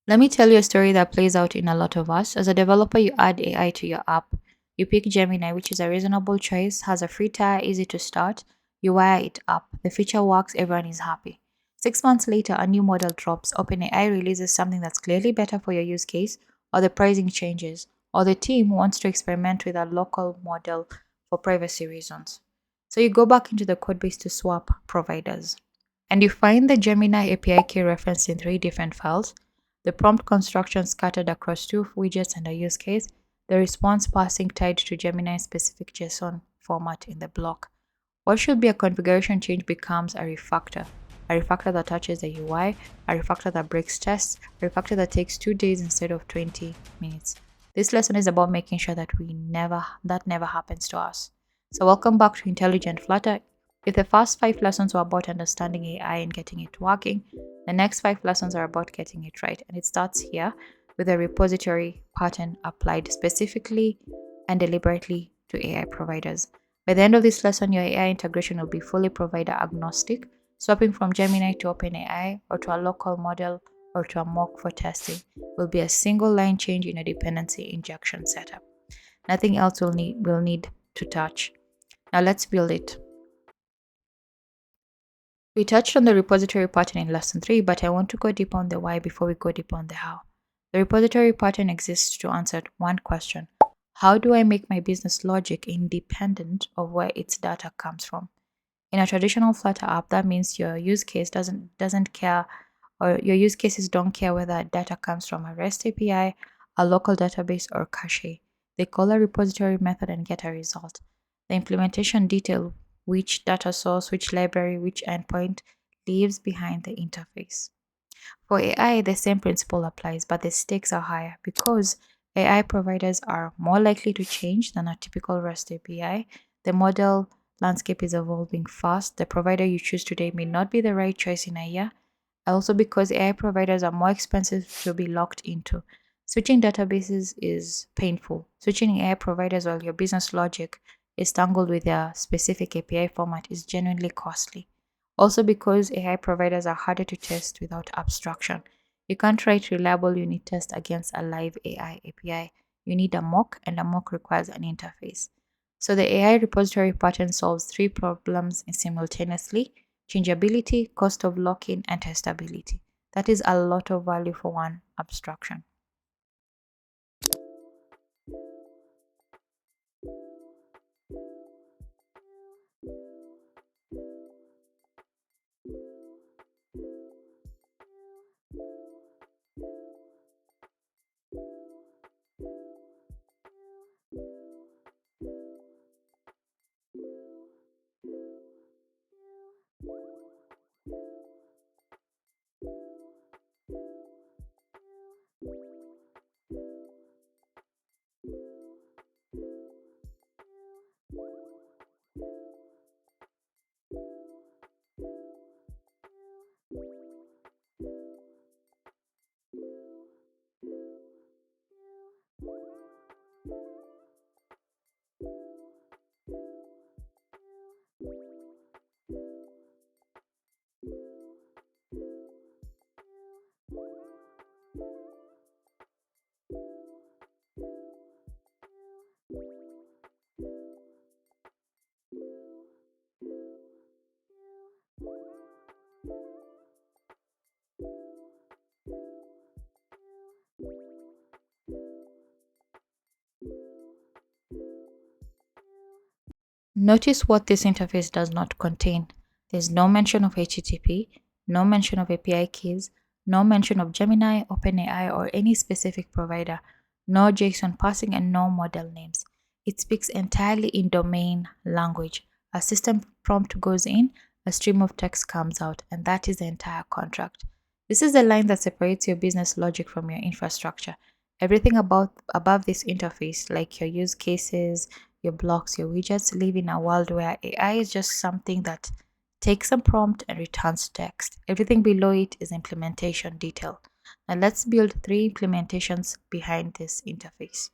Let me tell you a story that plays out in a lot of us. As a developer, you add AI to your app. You pick Gemini, which is a reasonable choice, has a free tier, easy to start. You wire it up. The feature works, everyone is happy. 6 months later, a new model drops. OpenAI releases something that's clearly better for your use case, or the pricing changes, or the team wants to experiment with a local model for privacy reasons. So you go back into the codebase to swap providers. And you find the Gemini API key referenced in three different files, the prompt construction scattered across two widgets and a use case, the response passing tied to Gemini's specific JSON format in the block. What should be a configuration change becomes a refactor that touches the UI, a refactor that breaks tests, a refactor that takes 2 days instead of 20 minutes. This lesson is about making sure that never happens to us. So welcome back to Intelligent Flutter. If the first 5 lessons were about understanding AI and getting it working, the next 5 lessons are about getting it right. And it starts here with a repository pattern applied specifically and deliberately to AI providers. By the end of this lesson, your AI integration will be fully provider agnostic, swapping from Gemini to OpenAI or to a local model or to a mock for testing will be a single line change in a dependency injection setup. Nothing else will need to touch. Now let's build it. We touched on the repository pattern in lesson 3, but I want to go deep on the why before we go deep on the how. The repository pattern exists to answer one question: how do I make my business logic independent of where its data comes from? In a traditional Flutter app, that means your use case doesn't care, or your use cases don't care whether data comes from a REST API, a local database, or cache. They call a repository method and get a result. The implementation detail which data source, which library, which endpoint leaves behind the interface. For AI, the same principle applies, but the stakes are higher because AI providers are more likely to change than a typical REST API. The model landscape is evolving fast. The provider you choose today may not be the right choice in a year. Also, because AI providers are more expensive to be locked into. Switching databases is painful. Switching AI providers while your business logic is tangled with their specific API format is genuinely costly. Also, because AI providers are harder to test without abstraction. You can't write reliable unit tests against a live AI API. You need a mock, and a mock requires an interface. So, the AI repository pattern solves three problems simultaneously: changeability, cost of lock-in, and testability. That is a lot of value for one abstraction. Notice what this interface does not contain. There's no mention of HTTP, no mention of API keys, no mention of Gemini, OpenAI, or any specific provider, no JSON parsing, and no model names. It speaks entirely in domain language. A system prompt goes in, a stream of text comes out, and that is the entire contract. This is the line that separates your business logic from your infrastructure. Everything about above this interface, like your use cases, your blocks, your widgets, live in a world where AI is just something that takes a prompt and returns text. Everything below it is implementation detail. Now let's build 3 implementations behind this interface.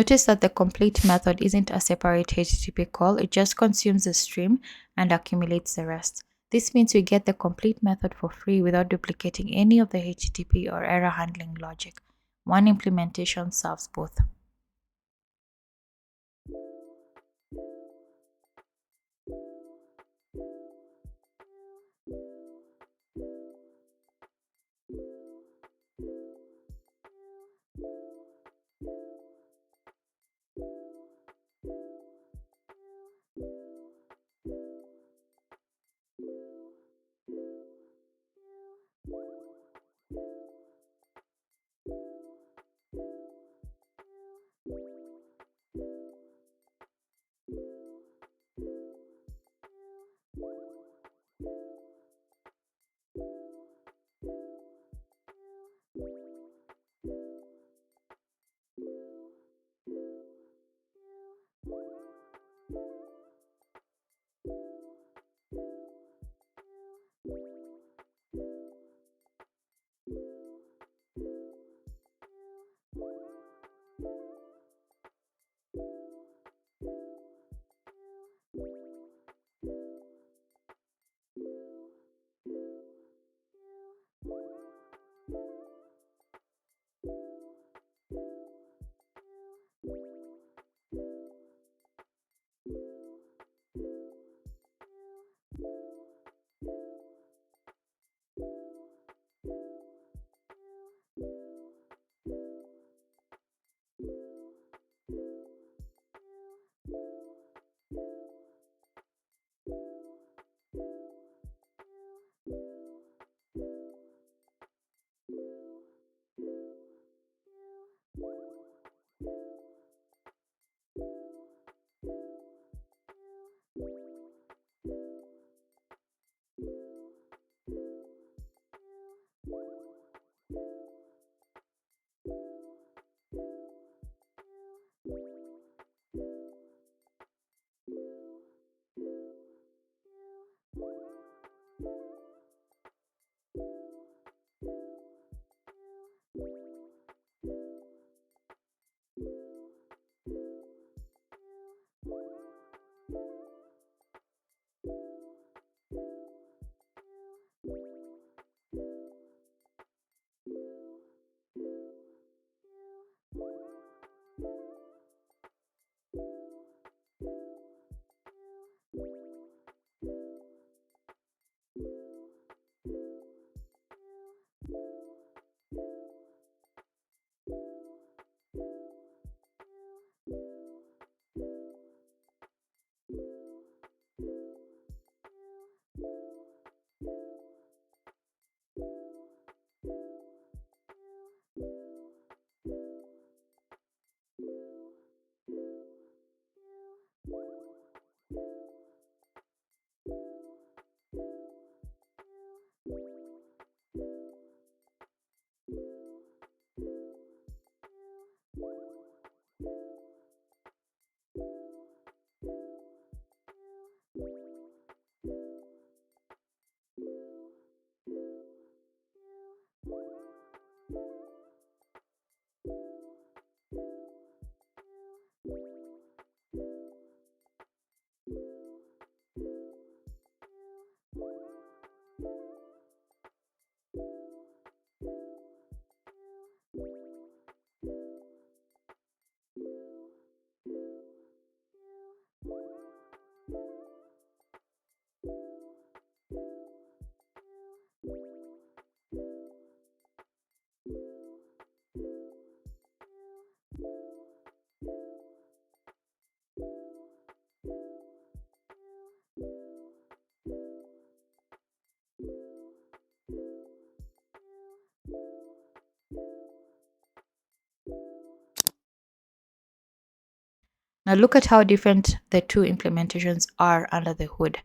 Notice that the complete method isn't a separate HTTP call, it just consumes the stream and accumulates the rest. This means we get the complete method for free without duplicating any of the HTTP or error handling logic. One implementation serves both. Now look at how different the two implementations are under the hood.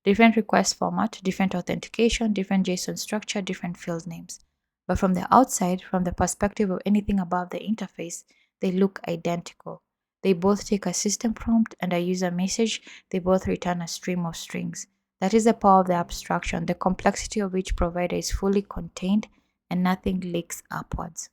Different request format, different authentication, different JSON structure, different field names. But from the outside, from the perspective of anything above the interface, they look identical. They both take a system prompt and a user message. They both return a stream of strings. That is the power of the abstraction, the complexity of each provider is fully contained and nothing leaks upwards.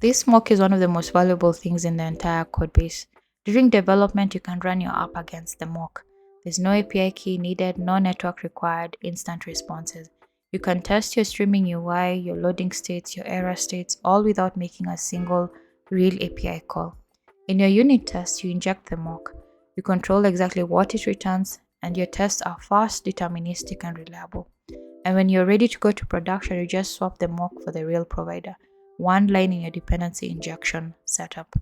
This mock is one of the most valuable things in the entire codebase. During development, you can run your app against the mock. There's no API key needed, no network required, instant responses. You can test your streaming UI, your loading states, your error states, all without making a single real API call. In your unit test, you inject the mock. You control exactly what it returns, and your tests are fast, deterministic, and reliable. And when you're ready to go to production, you just swap the mock for the real provider. One line in your dependency injection setup.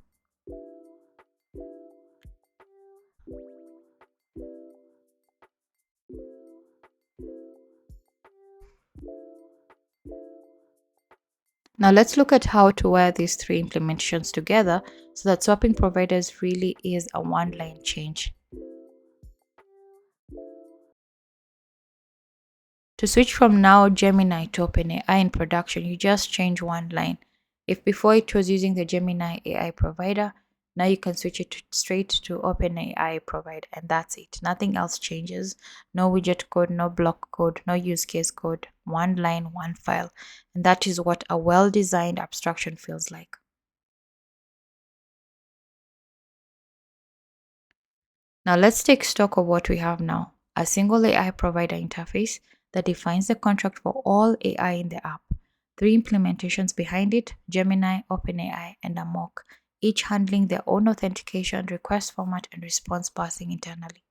Now let's look at how to wire these three implementations together so that swapping providers really is a one-line change. To switch from now Gemini to OpenAI in production, you just change one line. If before it was using the Gemini AI provider, now you can switch it straight to OpenAI provider, and that's it. Nothing else changes. No widget code, no block code, no use case code. One line, one file. And that is what a well-designed abstraction feels like. Now let's take stock of what we have now. A single AI provider interface that defines the contract for all AI in the app. Three implementations behind it: Gemini, OpenAI, and a mock, each handling their own authentication, request format, and response passing internally.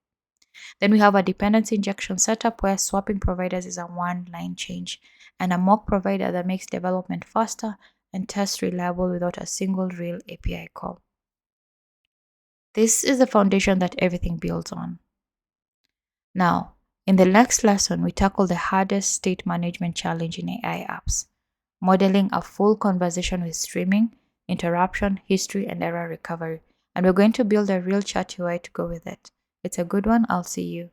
Then we have a dependency injection setup where swapping providers is a one line change, and a mock provider that makes development faster and tests reliable without a single real API call. This is the foundation that everything builds on. Now, in the next lesson, we tackle the hardest state management challenge in AI apps: modeling a full conversation with streaming, interruption, history, and error recovery. And we're going to build a real chat UI to go with it. It's a good one. I'll see you.